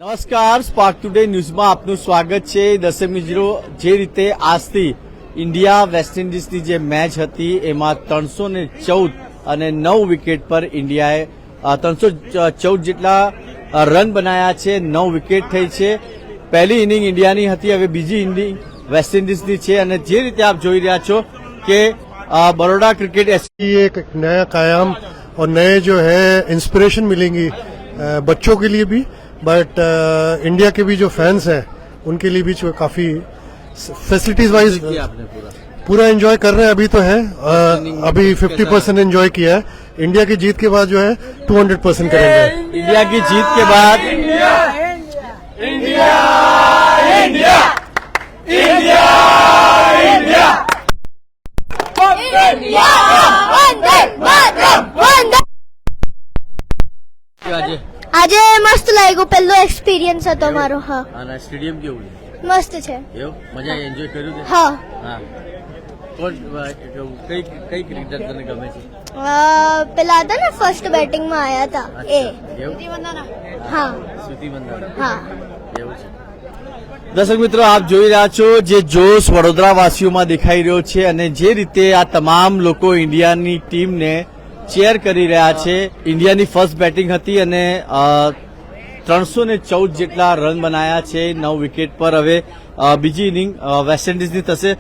નમસ્કાર, spark today ન્યૂઝમાં આપનું સ્વાગત છે. દર્શક મિત્રો, જે રીતે આજથી ઇન્ડિયા વેસ્ટ ઇન્ડિઝની જે મેચ હતી એમાં 314 અને 9 વિકેટ પર ઇન્ડિયાએ 314 જેટલા રન બનાયા છે. 9 વિકેટ થઈ છે. પહેલી ઇનિંગ ઇન્ડિયાની હતી, હવે બીજી ઇનિંગ વેસ્ટ ઇન્ડિઝની છે. અને જે રીતે આપ જોઈ રહ્યા છો કે बड़ौदा क्रिकेट एक नया कायाम और नए जो है इंस्पिरेशन मिलेंगी बच्चों के लिए भी, बट इंडिया के भी जो फैंस हैं उनके लिए भी जो काफी फैसिलिटीज वाइज आपने पूरा एंजॉय कर रहे हैं. अभी तो है अभी 50% एंजॉय किया है. इंडिया की जीत के बाद जो है 200% करेंगे. इंडिया की जीत के बाद આજે મસ્ત લાગ્યું. પહેલો એક્સપિરિયન્સ હતો મારો. હા, અને સ્ટેડિયમ કેવું મસ્ત છે. એવું મજા એન્જોય કર્યું છે. હા, હા, કોણ કઈ ક્રિકેટર તને ગમે છે? પેલા હતા ને ફર્સ્ટ બેટિંગમાં આયા હતા એ. એવું? હા સ્મૃતિ મંદાના. હા. એવું છે. દર્શક મિત્રો, આપ જોઈ રહ્યા છો જે જોશ વડોદરા વાસીઓમાં દેખાઈ રહ્યો છે અને જે રીતે આ તમામ લોકો ઇન્ડિયાની ટીમને ચેર કરી રહ્યા છે. ઇન્ડિયાની ફર્સ્ટ બેટિંગ હતી અને 314 જેટલા રન બનાયા છે 9 વિકેટ પર. હવે બીજી ઇનિંગ વેસ્ટ ઇન્ડિઝની થશે.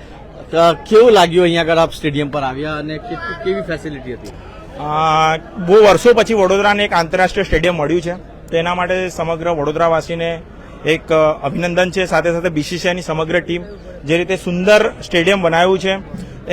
કેવું લાગ્યું અહીંયા આગળ આપ સ્ટેડિયમ પર આવ્યા અને કેવી ફેસિલિટી હતી? બહુ વર્ષો પછી વડોદરાને એક આંતરરાષ્ટ્રીય સ્ટેડિયમ મળ્યું છે, તો એના માટે સમગ્ર વડોદરાવાસીને એક અભિનંદન છે. સાથે સાથે બીસીસીઆઈની સમગ્ર ટીમ જે રીતે સુંદર સ્ટેડિયમ બનાવ્યું છે,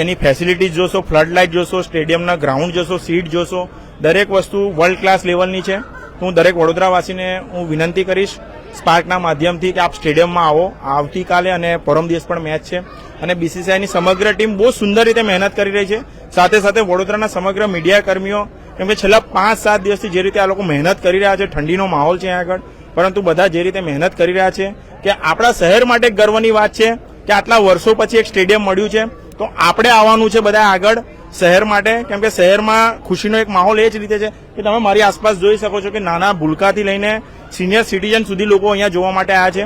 એની ફેસિલિટીઝ જોશો, ફ્લડ લાઇટ જોશો, સ્ટેડિયમના ગ્રાઉન્ડ જોશો, સીટ જોશો, દરેક વસ્તુ વર્લ્ડ ક્લાસ લેવલની છે. હું દરેક વડોદરાવાસીને હું વિનંતી કરીશ સ્પાર્કના માધ્યમથી કે આપ સ્ટેડિયમમાં આવો. આવતીકાલે અને પરમ દિવસ પણ મેચ છે અને બીસીસીઆઈની સમગ્ર ટીમ બહુ સુંદર રીતે મહેનત કરી રહી છે. સાથે સાથે વડોદરાના સમગ્ર મીડિયા કર્મીઓ, કેમ કે છેલ્લા 5-7 દિવસથી જે રીતે આ લોકો મહેનત કરી રહ્યા છે, ઠંડીનો માહોલ છે અહીંયા આગળ, પરંતુ બધા જે રીતે મહેનત કરી રહ્યા છે કે આપણા શહેર માટે ગર્વની વાત છે કે આટલા વર્ષો પછી એક સ્ટેડિયમ મળ્યું છે. તો આપણે આવવાનું છે બધા આગળ શહેર માટે, કેમ કે શહેરમાં ખુશીનો એક માહોલ એ જ રીતે છે કે તમે મારી આસપાસ જોઈ શકો છો કે નાના ભૂલકાથી લઈને સિનિયર સિટીઝન સુધી લોકો અહીંયા જોવા માટે આવ્યા છે.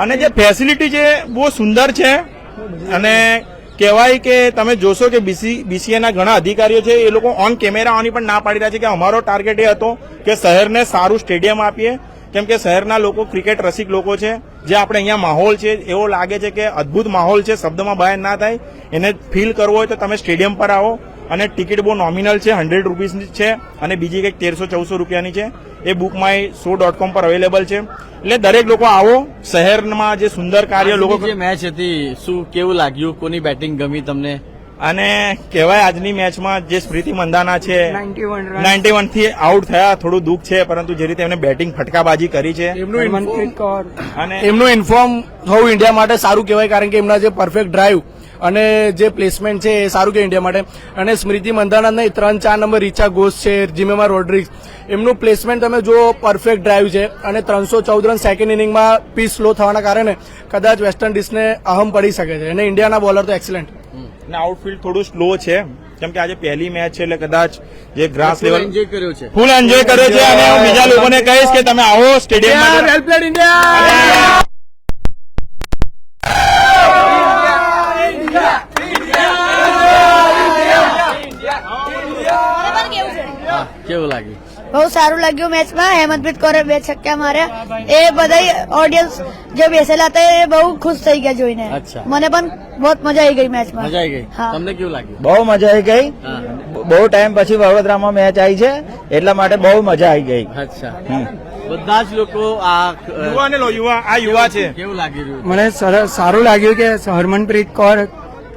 અને જે ફેસિલિટી છે બહુ સુંદર છે. અને કહેવાય કે તમે જોશો કે બીસીએના ઘણા અધિકારીઓ છે, એ લોકો ઓન કેમેરા આવવાની પણ ના પાડી રહ્યા છે કે અમારો ટાર્ગેટ એ હતો કે શહેરને સારું સ્ટેડિયમ આપીએ, કેમ કે શહેરના લોકો ક્રિકેટ રસિક લોકો છે. જે આપણે અહીંયા માહોલ છે એવો લાગે છે કે અદભુત માહોલ છે, શબ્દમાં બયાન ના થાય. એને ફીલ કરવો હોય તો તમે સ્ટેડિયમ પર આવો. અને ટિકિટ બહુ નોમિનલ છે, 100 રૂપીસની છે અને બીજી કંઈક 1300-1400 રૂપિયાની છે. એ bookmyshow.com પર અવેલેબલ છે. એટલે દરેક લોકો આવો. શહેરમાં જે સુંદર કાર્ય લોકો જે મેચ હતી, શું કેવું લાગ્યું? કોની બેટિંગ ગમી તમને? અને કહેવાય આજની મેચમાં જે સ્મૃતિ મંદાના છે 91 થી આઉટ થયા, થોડું દુઃખ છે, પરંતુ જે રીતે એમને બેટિંગ ફટકાબાજી કરી છે અને એમનું ઇન્ફોર્મ થવું ઇન્ડિયા માટે સારું કહેવાય, કારણ કે એમના જે પરફેક્ટ ડ્રાઈવ અને જે પ્લેસમેન્ટ છે એ સારું કહેવાય ઇન્ડિયા માટે. અને સ્મૃતિ મંદાના નહીં, 3-4 નંબર રીચા ઘોષ છે, જીમેમા રોડ્રિગ્સ, એમનું પ્લેસમેન્ટ તમે જુઓ, પરફેક્ટ ડ્રાઈવ છે. અને 314 રન સેકન્ડ ઇનિંગમાં પીચ સ્લો થવાના કારણે કદાચ વેસ્ટ ઇન્ડિઝને અહમ પડી શકે છે. અને ઇન્ડિયાના બોલર તો એક્સલન્ટ. અને આઉટફિલ્ડ થોડું સ્લો છે, કેમ કે આજે પહેલી મેચ છે એટલે કદાચ જે ગ્રાસ લેવલ એન્જોય કર્યો છે, ફૂલ એન્જોય કર્યો છે. અને હું બીજા લોકોને કહીશ કે તમે આવો સ્ટેડિયમમાં. વેલ પ્લેડ ઇન્ડિયા. કેવું લાગ્યું? બહુ સારું લાગ્યું મેચમાં. હેમંતપ્રીત કૌરે 2 છક્કા માર્યા. એ બધા ઓડિયન્સ જે બેસેલા હતા એ બહુ ખુશ થઈ ગયા જોઈને. અચ્છા. મને પણ બહુ મજા આવી ગઈ મેચમાં. મજા આવી ગઈ. હા. તમને કેવું લાગ્યું? બહુ મજા આવી ગઈ. હા. બહુ ટાઈમ પછી વડોદરામાં મેચ આવી છે, એટલા માટે બહુ મજા આવી ગઈ. અચ્છા. બધા જ લોકો આ યુવાને લો, આ યુવા છે. કેવું લાગી રહ્યું? મને સારું લાગ્યું કે હરમનપ્રીત કૌર,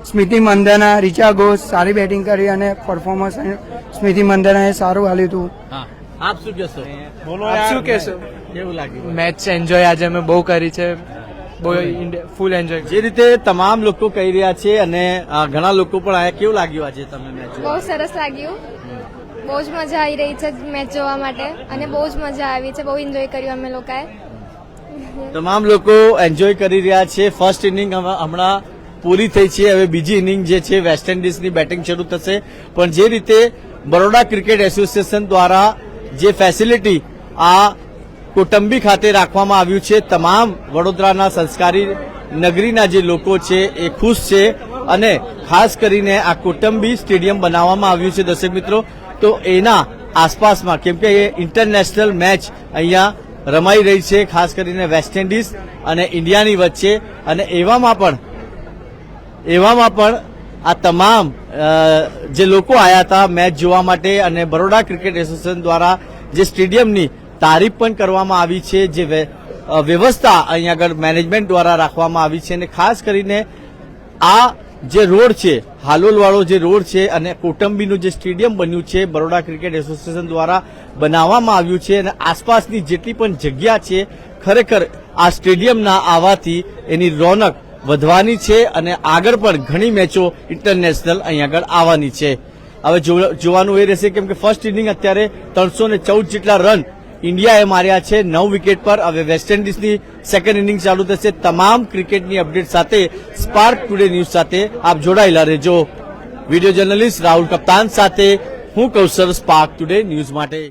સ્મૃતિ મંદાના, રીચા ઘોષ સારી બેટિંગ કરી અને પરફોર્મન્સ સ્મૃતિ મંદાનાએ સારું હાલ્યું હતું. હા, આપ શું કહેશો? બોલો આપ શું કહેશો? કેવું લાગ્યું? મેચ એન્જોય આજે અમે બહુ કરી છે, બહુ ફૂલ એન્જોય. જે રીતે તમામ લોકો કહી રહ્યા છે અને ઘણા લોકો પણ આયા, કેવું લાગ્યું આજે તમે મેચ? બહુ સરસ લાગ્યું. બહુ જ મજા આવી રહી છે મેચ જોવા માટે અને બહુ જ મજા આવી છે. બહુ એન્જોય કર્યું અમે લોકોએ. તમામ લોકો એન્જોય કરી રહ્યા છે. ફર્સ્ટ ઇનિંગ હમણાં પૂરી થઈ છે, હવે બીજી ઇનિંગ જે છે વેસ્ટ ઇન્ડિઝની બેટિંગ શરૂ થશે. પણ જે રીતે બરોડા ક્રિકેટ એસોસિએશન દ્વારા જે ફેસિલિટી આ કોટંબી ખાતે રાખવામાં આવ્યું છે. તમામ વડોદરાના સંસ્કારી નગરીના જે લોકો છે એ ખુશ છે અને ખાસ કરીને આ કોટંબી સ્ટેડિયમ બનાવવામાં આવ્યું છે દર્શક મિત્રો. તો એના આસપાસમાં કેમ કે એ ઇન્ટરનેશનલ મેચ અહીંયા રમાઈ રહી છે, ખાસ કરીને વેસ્ટ ઇન્ડિઝ અને ઇન્ડિયાની વચ્ચે, અને એવામાં પણ આ તમામ જે લોકો આવ્યા હતા મેચ જોવા માટે, અને બરોડા ક્રિકેટ એસોસિએશન દ્વારા જે સ્ટેડિયમની તારીફ પણ કરવામાં આવી છે, જે વ્યવસ્થા અહીંયા આગળ મેનેજમેન્ટ દ્વારા રાખવામાં આવી છે, અને ખાસ કરીને આ જે રોડ છે, હાલોલવાળો જે રોડ છે, અને કોટંબીનું જે સ્ટેડિયમ બન્યું છે બરોડા ક્રિકેટ એસોસિએશન દ્વારા બનાવવામાં આવ્યું છે, અને આસપાસની જેટલી પણ જગ્યા છે ખરેખર આ સ્ટેડિયમના આવવાથી એની રોનક વધવાની છે, અને આગળ પણ ઘણી મેચો ઇન્ટરનેશનલ અહીં આગળ આવવાની છે. હવે જોવાનું એ રહેશે કેમ કે ફર્સ્ટ ઇનિંગ અત્યારે 314 જેટલા રન ઇન્ડિયાએ માર્યા છે 9 વિકેટ પર. હવે વેસ્ટ ઇન્ડિઝની સેકન્ડ ઇનિંગ ચાલુ થશે. તમામ ક્રિકેટની અપડેટ સાથે સ્પાર્ક ટુડે ન્યૂઝ સાથે આપ જોડાયેલા રહેજો. વિડીયો જર્નલિસ્ટ રાહુલ કપ્તાન સાથે હું કૌશલ, સ્પાર્ક ટુડે ન્યૂઝ માટે.